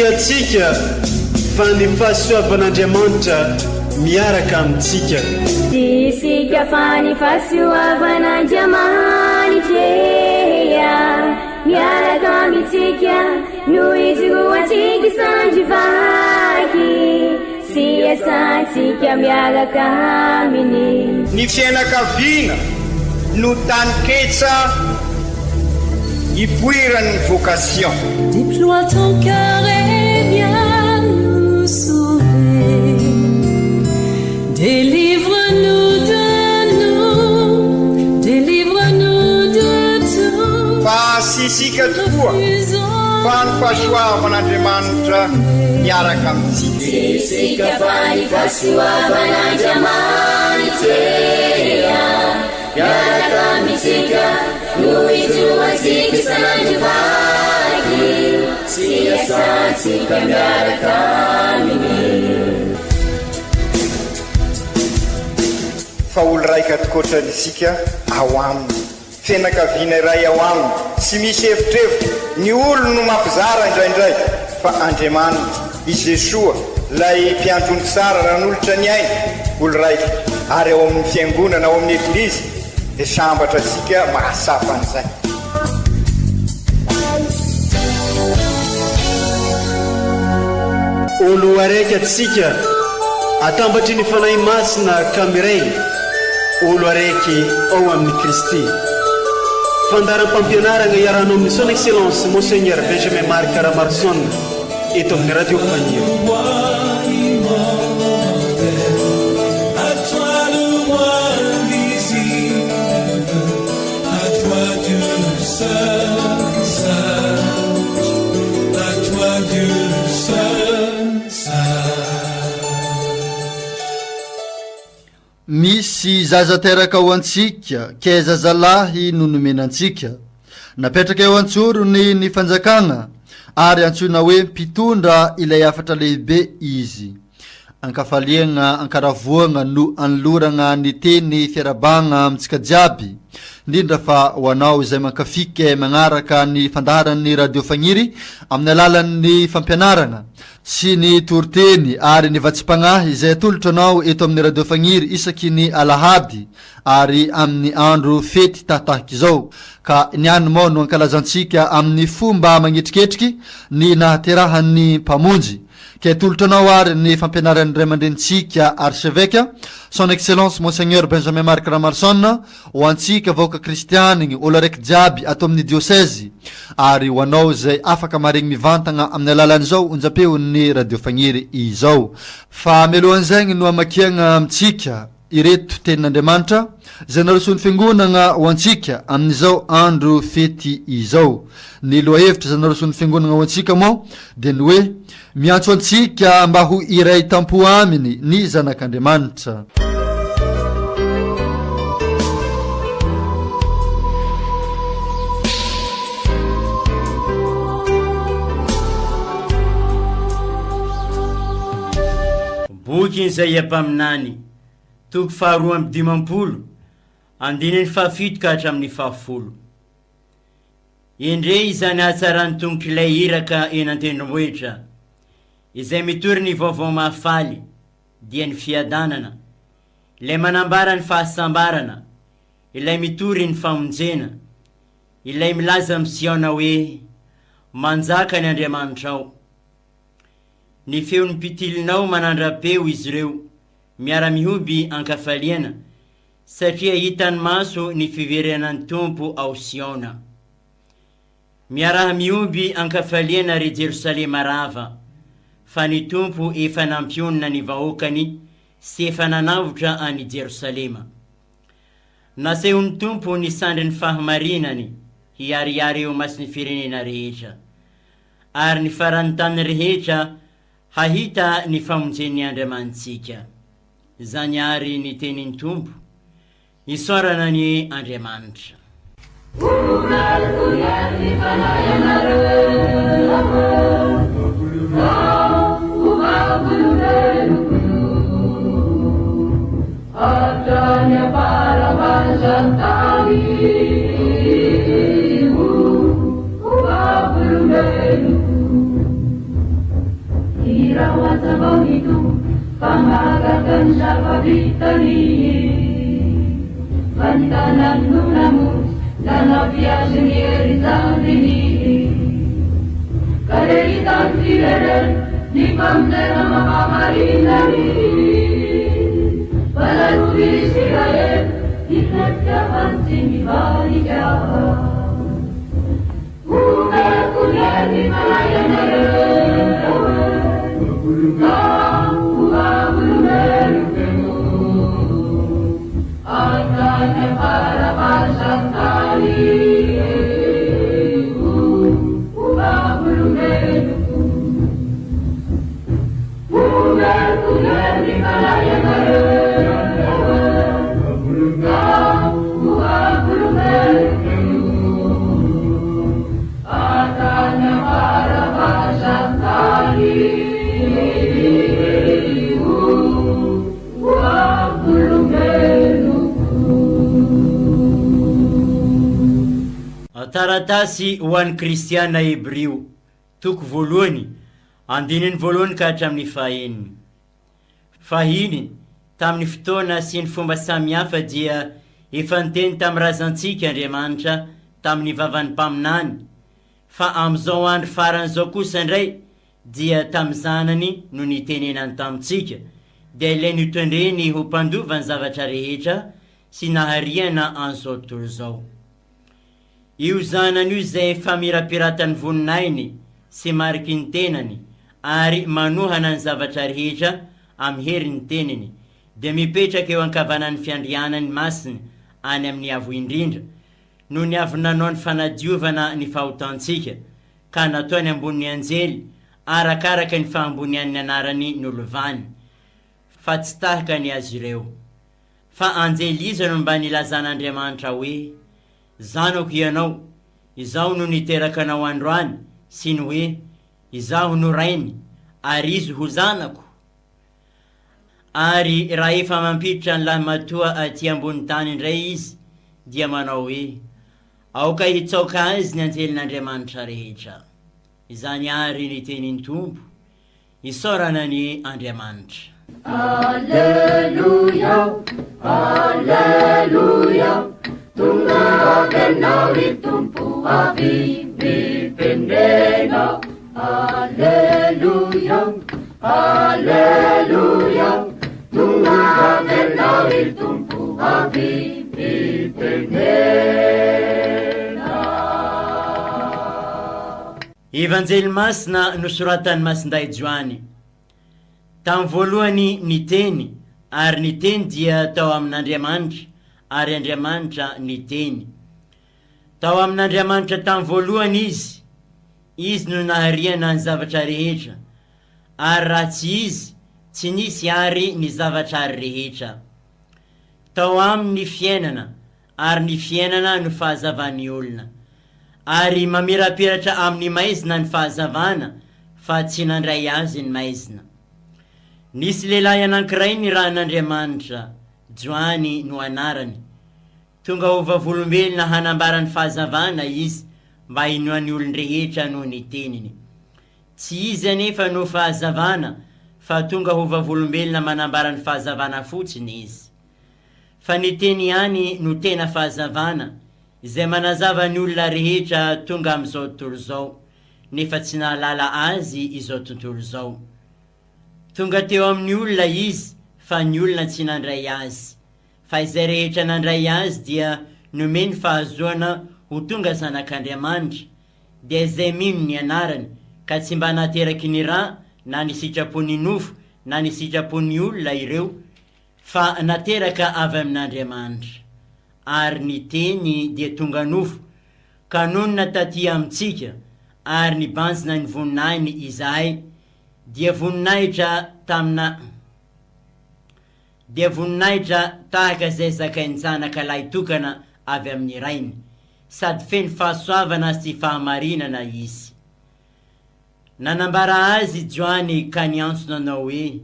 atsika fa ny fahasoavan'Andriamanitra miaraka amintsika. Isika fa ny fahasoavan'Andriamanitra miaraka amintsika noho izy roantsika sandrivaky sy asantsika miaraka aminy. Ny fianakaviana no taniketsa ipoirany vocation. Déploie ton cœur et viens nous sauver. Délivre-nous de tout. Fa sisika tokoa fa ny fahasoavan'Andriamanitra miaraka amintsika. Sisika fa ny fahasoavan'Andriamanitra miaraka amintsika noho izy roantsika sandrivaky sy asantsika miaraka aminy. Fa olo raika atokotran'isika ao aminy, fianakaviana iray ao aminy, tsy misy hevitrevitra. Ny olo no mampizara indraindray fa Andriamanitra i Jesoa lay mpiandrony tsara raha n'olotra ny aina olo raika. Ary ao amin'ny fiangonana ao amin'ny eglizy dia sambatra antsika mahasapa an'izay. Olo araiky atsika atambatry ny fanahy masina kamiray, olo araiky ao amin'ny Kristy. Fandaram-pampianarana iarahanao amin'ny son excellence Monseigneur Benjamin Marc Ramarsson eto amin'ny radio Fagniry. Misy zaza teraka ao antsika, ke zazalahy no nomenantsika. Napetraka eo antsorony ny fanjakana, ary antsoina hoe mpitondra ilay afatra lehibe izy. Ankafaliana, ankaravoana no anlorana ny teny fiarabagna amintsika jiaby. Indrindra fa ho anao izay mankafika magnaraka ny fandaharan'ny radio Fagniry amin'ny alalan'ny fampianarana sy ny torteny ary ny vatsipagnahy izay atolotra anao eto amin'ny radio Fagniry isaky ny alahady ary amin'ny andro fety tahatahaky izao. Ka niany moa no ankalazantsika amin'ny fomba magnetriketriky ny nahaterahan'ny mpamonjy. Ke tolotra anao ary ny fampianaran'ny ray aman-drenitsika archevêque son excellence Monseigneur Benjamin Marc Ramarsson ho antsika vahoaka kristianiny olo araiky jiaby ato amin'ny diocèse ary ho anao zay afaka maregny mivantagna amin'ny alalan'izao onjam-peon'ny radio Fagniry izao. Fa mialohan'izagny no amakiagna amintsika ireto tenin'Andriamanitra zay narosony fiangonana ho antsika amin'izao andro fety izao. Ny lohahevitra zay narosony fiangonana ho antsika moa dia ny hoe miantso antsika mba ho iray tampo aminy ny zanak'Andriamanitra. Boky izay ampaminany toko faharoa amby dimampolo andininy fahafito ka hatramin'ny fahafolo. Indre izany hatsarany tongotry ilay iraka eny an-tendrombohitra izay mitory ny vaovao mahafaly dia ny fiadanana, ilay manambara ny fahasambarana, ilay mitory ny famonjena, ilay milaza amin'ny Siona hoe manjaka ny Andriamanitra ao. Ny feon'ny pitilinao manandra-peo izy ireo miara-mihoby ankafaliana satria hitany maso ny fiverenan'ny Tompo ao Siona. Miara-mihoby ankafaliana ry Jerosalema rava fa ny Tompo efa nampionina ny vahoakany sy efa nanavotra any Jerosalema. Nasehon'ny Tompo ny sandry ny fahamarinany hiariary eo masiny firenena rehetra ary ny farany tany rehetra hahita ny famonjen'ny Andriamantsika. Zany ary ny tenin'ny Tompo isorana ny Andriamanitra. Vanshapavitani Vandananu namus Danavyasiniritandini Karelitantireren Nipamdena mamamarinani Valaruvirisigayen Nitnatyapansini varija Ume kunyani mayanaren Taratasy ho an'ny kristiana hebreo toko voalohany andininy voalohany ka hatramin'ny faheniny. Fahiny tamin'ny fotoana sy ny fomba samihafa dia efa niteny tamin'ny razantsika Andriamanitra tamin'ny vavan'ny mpaminany, fa am'izao andro faran'izao kosa indray dia tamin'ny zanany no nitenenany tamintsika, dia ilainy hitondreny ho mpandova ny zavatra rehetra sy nahariana an'izao tontolo izao. Io zanany io izay famirapiratany voninainy sy mariky ny tenany ary manohana ny zavatra rehetra amin'ny heriny teniny, dia mipetraka eo ankavanan'ny fiandrianany masiny any amin'ny avo indrindra, no ny avy nanao ny fanadiovana ny fahotantsika ka nataony ambony anjely arakaraka ny fahambonian'ny anarany nolovany, fa tsy tahaka ny azy ireo. Fa anjely iza no mba nilazan'Andriamanitra hoe: zanako ianao, izaho no niteraka anao androany, sy ny hoe izaho no rainy ary izy ho zanako. Ary raha efa mampiditra ny lahy matoa aty ambony tany indray izy, dia manao hoe aoka hitsaoka azy ny anjelin'Andriamanitra rehetra. Izany ary ny tenin'ny Tompo, isaorana ny Andriamanitra. Alleluia, alleluia, tunga kenao ry Tompo avy mipendena. Alleluia, alleluia, tunga kenao ry Tompo avy mipendena. Evanjely masina nosoratan'ny Masinday Joany. Tamin'ny voalohany niteny, ary niteny dia tao amin'Andriamanitra, ary Andriamanitra niteny. Tao amin'Andriamanitra tamin'ny voalohany izy no nahariana ny zavatra rehetra, ary raha tsy izy, tsy nisy ary ny zavatra ary rehetra. Tao aminy ny fiainana, ary ny fiainana no fahazavan'ny olona, ary mamirapiratra amin'ny maizina ny fahazavana, fa tsy nandray azy ny maizina. Nisy lehilahy anankiray ny rahan'Andriamanitra, Joany no anarany. Tonga ho vavolombelona hanambarany fahazavana izy mba hinoan'ny olon-drehetra noho ny teniny. Tsy izy anefa no fahazavana, fa tonga ho vavolombelona manambarany fahazavana fotsiny izy. Fa ny teny ihany no tena fahazavana, izay manazava ny olona rehetra tonga amin'izao tontolo izao, nefa tsy nahalala azy izao tontolo izao. Tonga teo amin'ny olona izy, fa ny olona tsy nandray azy. Fa izay rehetra nandray azy dia nomeny fahazoana ho tonga zanak'Andriamanitra, dia izay mino ny anarany, ka tsy mba nateraky ny ra na ny sitrapony nofo na ny sitrapony olona ireo, fa nateraka avy amin'Andriamanitra. Ary ny teny dia tonga nofo, ka nonona taty amintsika, ary ny banjina ny voninahiny izahay, dia voninahitra tahaka izay zakainy zanaka lahy tokana avy amin'ny rainy, sady feno fahasoavana sy fahamarinana izy. Nanambara azy Joany ka niantso nanao hoe,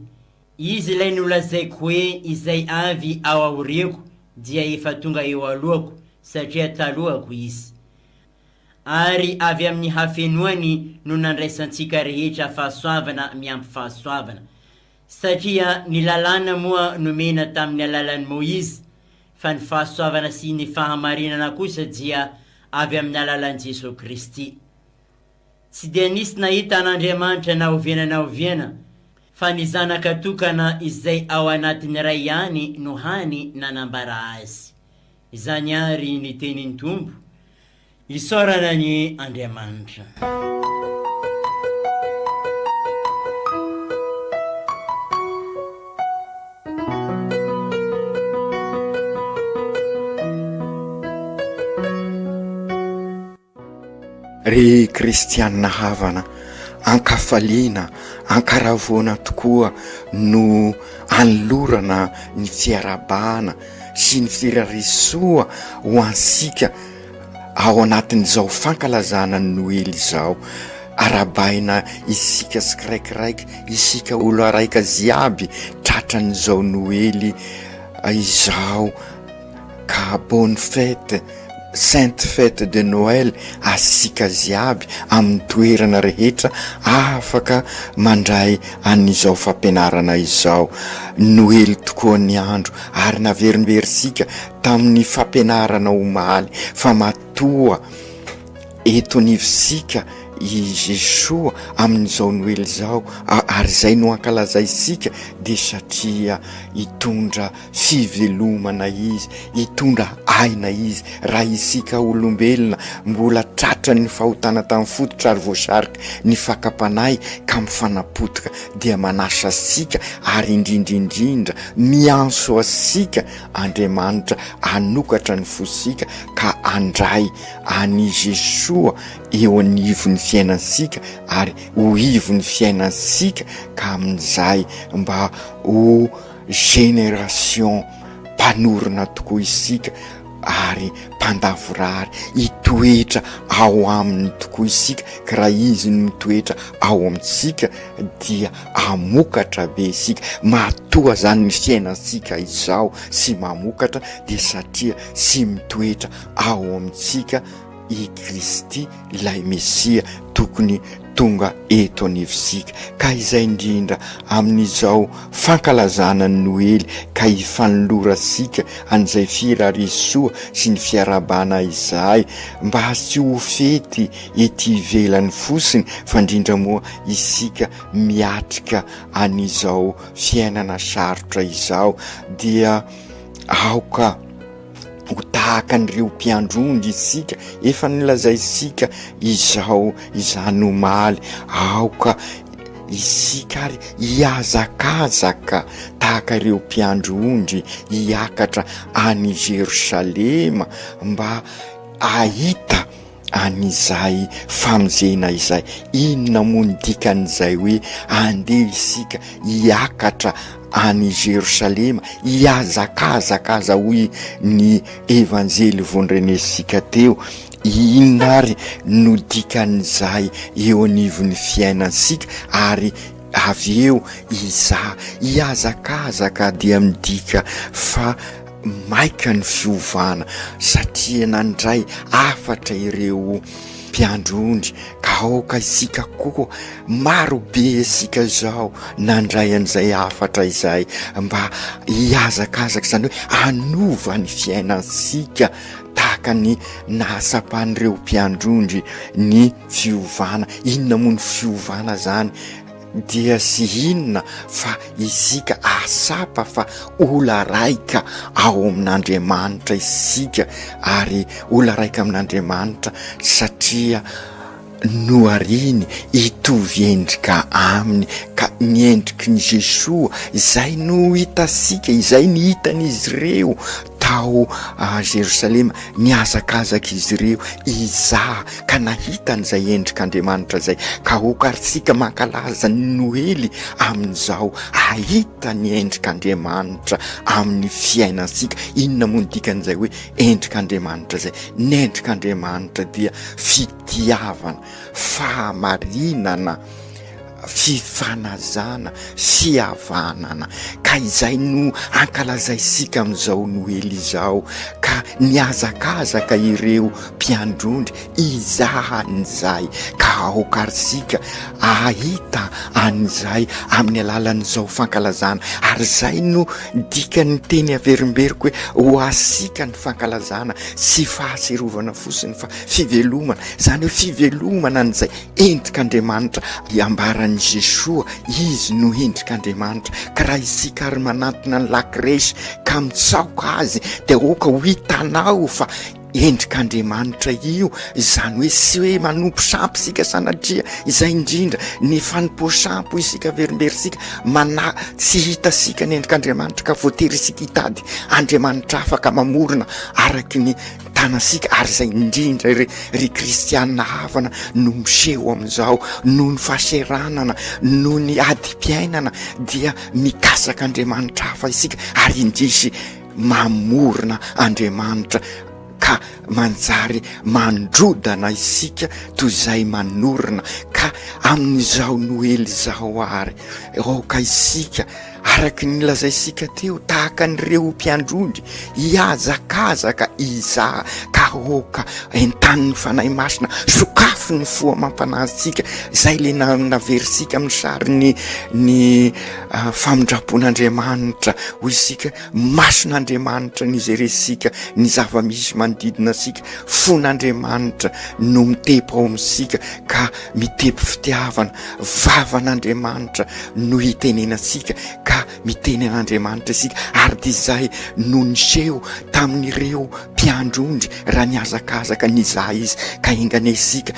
izy ilay nolazaiko hoe izay avy ao aoriako dia efa tonga eo alohako, satria talohako izy. Ary avy amin'ny hafenoany no nandraisantsika rehetra fahasoavana miampy fahasoavana, satria ny lalàna moa nomena tamin'ny alalan'i Moïse, fa ny fahasoavana sy ny fahamarinana kosa dia avy amin'ny alalan'i Jesosy Kristy. Tsy dia nisy nahita an'Andriamanitra na oviana fa ny zanaka tokana izay ao anatin'ny ray ihany no hany nanambara azy. Izany ary ny tenin'ny Tompo, isaorana ny Andriamanitra. Ry kristianina havana, ankafaliana, ankaravoana tokoa no anolorana ny fiarabana sy ny firarisoa ho ansika ao anatin'izao fankalazana ny Noely izao. Arabaina isika siraikiraiky, isika olo araika ziaby tratran'izao Noely izao. Ka bonne fête, Sainte fête de Noël asika ziaby amin'ny toerana rehetra afaka mandray an'izao fampianarana izao. Noely tokoa ny andro ary naveriberisika tamin'ny fampianarana omaly fa matoa eto nivisika i Jesoa amin'izao Noely izao, ary zay no ankalazaisika de satria hitondra fivelomana izy, hitondra aina izy. Raha isika olombelona mbola tratrany fahotana tamin'ny fototra ary voasarika ny fakapanay ka mifanapotika dia manasa asika ary indrindrindrindra mianso asika Andriamanitra anokatra ny fosika ka andray any Jesoa eo anivon'ny fiainansika ary ho ivon'ny fiainansika ka amin'izay mba ho génération mpanorona tokoa isika ary mpandavorary hitoetra ao aminy tokoa isika. Ka raha izy no mitoetra ao amintsika dia amokatra be isika. Matoa zany ny fiainansika izao sy mamokatra dia satria sy mitoetra ao amintsika i Kristy ilay Mesia tokony tonga eto anivisika. Ka izay indrindra amin'izao fankalazana ny Noely ka ifanolorasika an'izay firarisoa sy ny fiarabana izay mba sy ho fety ety ivelany fosiny fa indrindra moa isika miatrika an'izao fiainana sarotra izao dia aoka ho tahaka an'ireo mpiandrondry isika efa nilazaisika izao izany omaly. Aoka isika ary hiazakazaka tahaka ireo mpiandrondry hiakatra any Jerosalema mba ahita an'izay famonjena izay. Inona moa ny dikan'izay hoe andeha isika hiakatra any Jerosalema hiazakazakaza hoy ny evanjely vonrenesika teo? Inona ary no dikan'izay eo anivon'ny fiainansika ary avy eo hiazakazaka dia midika fa maika ny fiovana satria nandray afatra ireo mpiandrondry ka aoka isika koa maro be isika zao nandray an'izay afatra izay mba hiazakazaka, zany hoe anova ny fiainansika tahaka ny nahasapan'ireo mpiandrondry ny fiovana. Inona moa ny fiovana zany? Dia sy inona fa isika asapa fa ola raika ao amin'Andriamanitra isika ary ola raika amin'Andriamanitra satria noariny hitovy endrika aminy ka ny endriky ny Jesoa izay no hitasika, izay ny hitan'izy ireo tao Jerosalema, niazakazaka izy ireo izaha ka nahitan'izay endrik'Andriamanitra zay. Ka okarisika mankalaza ny Noely amin'izao ahita ny endrik'Andriamanitra amin'ny fiainansika. Inona moa ny dikan'izay hoe endrik'Andriamanitra zay? Ny endrik'Andriamanitra dia fitiavana, fahamarinana, fifanazana fihavanana ka izay no ankalazaisika amin'izao noely izao ka niazakazaka ireo mpiandrondry izahan'izay ka aokarisika ahita an'izay amin'ny alalan'izao fankalazana ary zay no dikany teny averimberiko hoe ho asika ny fankalazana sy fahaserovana fosiny fa fivelomana zany hoe fivelomana an'izay endrik'Andriamanitra ambaran'i Jesoa izy no endrik'Andriamanitra ka raha isika ary manantona ny lakresy ka mitsaoka azy dia oka ho hitanao fa endrik'Andriamanitra io zany hoe sy hoe manompo sampy isika sanatria izay indrindra ny fanompo sampo isika verimberisika tsy hitasika ny endrik'Andriamanitra ka voatery isika hitady Andriamanitra afaka mamorona araky ny tanasika ary zay indrindra ry kristianina havana no miseho amin'izao no ny fahaseranana no ny adi-piainana dia mikasaka Andriamanitra hafa isika ary indrisy mamorona Andriamanitra ka manjary mandrodana isika toy izay manorina ka amin'izao noely zao ary oka isika araky ny lazaisika teo tahaka n'ireo mpiandrondry iazakazaka iza ka oka entan'ny fanahy masina sokafo ny foa mampanazitsika zay le naverisika amin'ny sary ny famindrapon'Andriamanitra ho isika mason'Andriamanitra nizeresika ny zava-misy manodidina asika fon'Andriamanitra no mitepo ao amintsika ka mitepo fitiavana vavan'Andriamanitra no hitenenasika ka miteny an'Andriamanitra isika ary dizay no niseho tamin'ireo mpiandrondry raha niazakazaka nizaha izy ka inganesika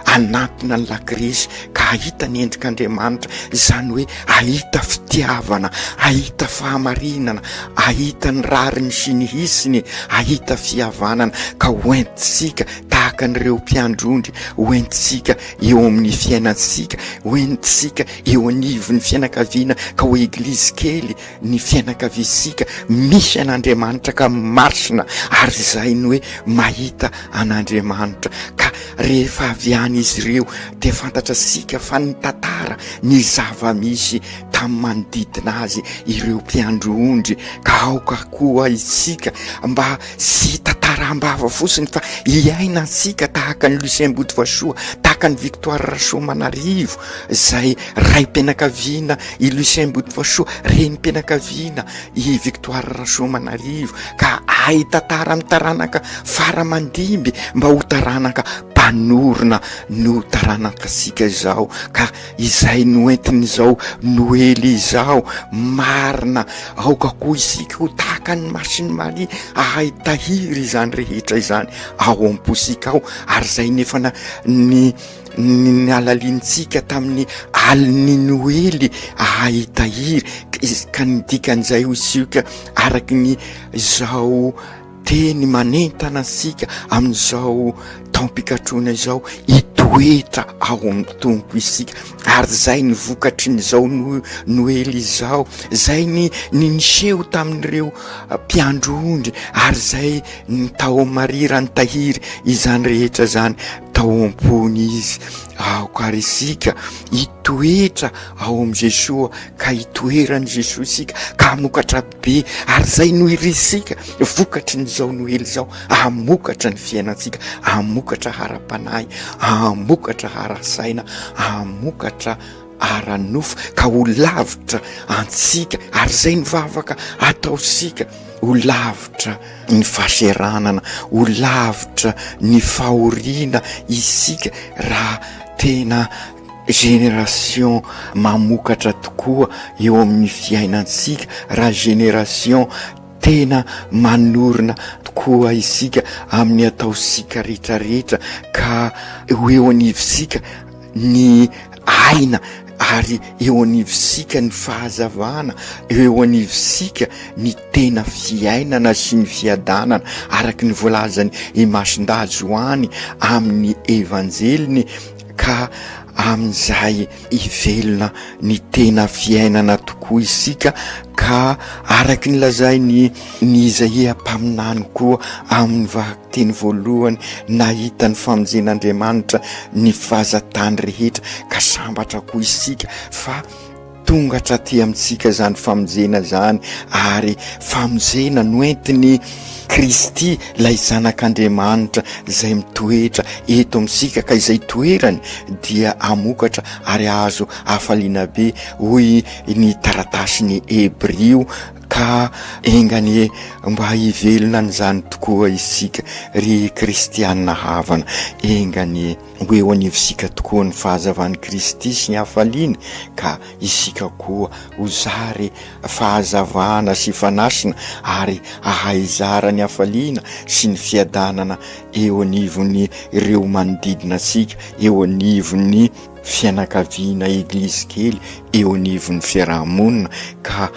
anatona ny lakresy ka ahita ny endrik'Andriamanitra zany hoe ahita fitiavana ahita fahamarinana ahita ny rariny sy ny hisiny ahita fihavanana ka hoentisika tahaka n'ireo mpiandrondry hoentisika eo amin'ny fiainatsika hoentisika eo anivon'ny fianakaviana ka ho eglizy kely ny fianakavisika misy an'Andriamanitra ka marsina ary zay no hoe mahita an'Andriamanitra ka rehefa avy any izy ireo dia fantatra sika fa ny tantara ny zava-misy tamin'ny manodidina azy ireo mpiandrondry ka aoka koa isika mba sy tantarambava fosiny fa iaina sika tahaka ny Lucien Botovasoa tahaka ny Victoire Rasoamanarivo zay raim-pianakaviana i Lucien Botovasoa renim-pianakaviana i Victoire Rasoamanarivo ka ay tantara amin'ny taranaka faramandimby mba ho taranaka panorona no taranaka sika zao ka izay no entin'izao noely izao marina aoka koa isika ho tahaka ny Masiny Maria ahay tahiry izany rehetra izany ao am-posika ao ary zay nefa ny alalintsika tamin'ny aliny noely ahay tahiry ka nidikan'izay ho isika araky ny zao teny manentana sika amin'izao taom-pikatroana izao hitoetra ao amin'ny tompo isika ary zay ny vokatry n'izao noely izao zay ny niseho tamin'ireo mpiandrondry ary zay ny tao marira ny tahiry izany rehetra zany tao am-pony izy aokary isika hitoetra ao am' Jesoa ka hitoeran'i Jesoa isika ka hamokatra be ary zay no irisika vokatry n'izao noely zao hamokatra ny fiainatsika hamokatra hara-panahy hamokatra hara-saina hamokatra ara-nofo ka ho lavitra antsika ary zay ny vavaka ataosika ho lavitra ny fahaseranana ho lavitra ny fahoriana isika raha tena génération mamokatra tokoa eo amin'ny fiainantsika raha génération tena manorina tokoa isika amin'ny ataosika rehetrarehetra ka eo anivisika ny aina ary eo anivisika ny fahazavana eo anivisika ny tena fiainana sy ny fiadanana araky ny voalazany i Masindahy Joany amin'ny evanjeliny ka amin'izay ivelona ny tena fiainana tokoa isika, ka araky nylazay ny Isaia mpaminany koa amin'ny vakiteny voalohany, nahita ny famonjen'Andriamanitra ny fahazatany rehetra, ka sambatra koa isika fa tongatra ty amintsika zany famonjena zany, ary famonjena noentiny Kristy lay zanak'Andriamanitra zay mitoetra eto amintsika, ka izay toerany dia amokatra ary azo hafaliana be, hoy ny taratasy Hebreo, ka engany mba hivelona n'izany tokoa isika ry kristianina havana, engany hoe ho anivosika tokoa ny fahazavan'i Kristy sy ny hafaliana, ka isika koa hozary fahazavana sy fanasina ary ahaizara ny hafaliana sy ny fiadanana eo anivony ireo manodidina asika, eo anivony fianakaviana eglizy kely, eo anivony fiarahamonina, ka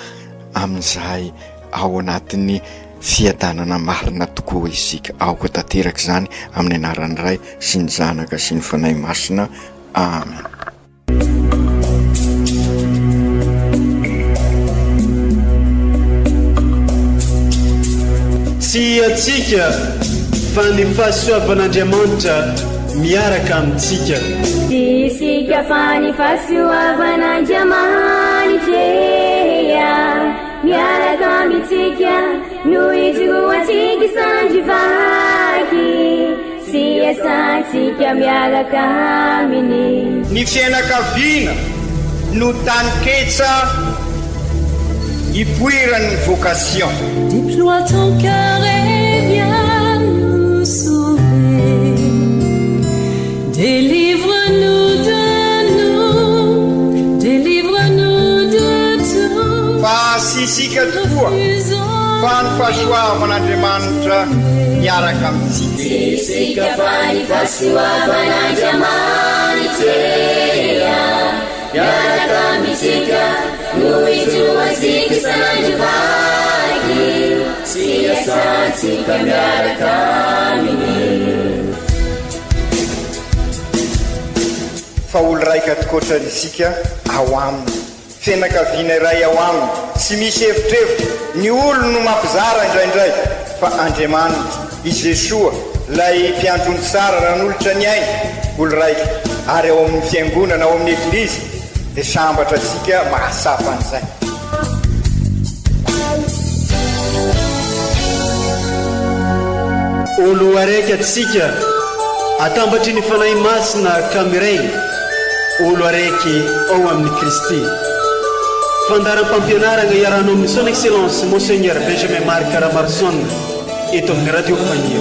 amin'izay ao anatin'ny fiadanana marina tokoa isika. Aoka tanteraka zany amin'ny anaran'ny Ray sy ny Zanaka sy ny Fanahy Masina. Amen. Tsy atsika fa ny fahasoavan'Andriamanitra miaraka amintsika. Isika fa ny fahasoavan'Andriamanitra miaraka amintsika, no izoatsika sandrivaky, sy asantsika miaraka aminy. Ny fianakaviana no taniketsa ipoiran'ny vocation. Déploie ton cœur et viens nous sauver. Délivre-nous de nous, délivre-nous de tout. Fa sisika tokoa fa ny fahasoavan'Andriamanitra miaraka amintsika. Sisika fa ny fahasoavan'Andriamanitra miaraka amintsika, no izoatsika sandrivaky, sy asantsika miaraka aminy. Fa olo raika tokoatrany isika ao aminy, fianakaviana iray ao aminy, tsy misy hevitrevitra, ny olo no mampizara indraindray, fa Andriamanitra i Jesoa lay mpiandrony tsara ranolotra ny ainy, olo raika, ary ao amin'ny fiangonana, ao amin'ny eglizy, dia sambatra tsika mahasapa an'izay. Olo araiky atsika atambatry ny fanahy masina kamiray, olo araiky ao amin'ny Kristy. Fandaram-pampianarana iarahanao amin'ny son excellence Monseigneur Benjamin Marc Caramarson eto amin'ny radio Fagnier.